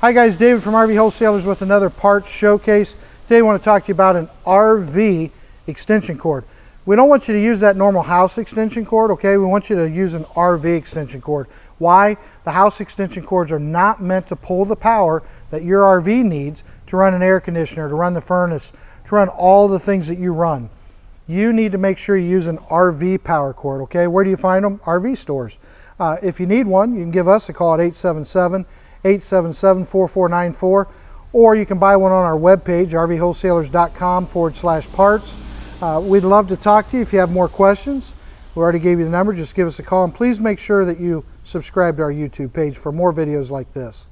Hi guys, David from RV Wholesalers with another parts showcase. Today I want to talk to you about an RV extension cord. We don't want you to use that normal house extension cord, okay? We want you to use an RV extension cord. Why? The house extension cords are not meant to pull the power that your RV needs to run an air conditioner, to run the furnace, to run all the things that you run. You need to make sure you use an RV power cord, okay? Where do you find them? RV stores. If you need one, you can give us a call at 877-877-4494, or you can buy one on our webpage, rvwholesalers.com/parts. We'd love to talk to you if you have more questions. We already gave you the number. Just give us a call, and please make sure that you subscribe to our YouTube page for more videos like this.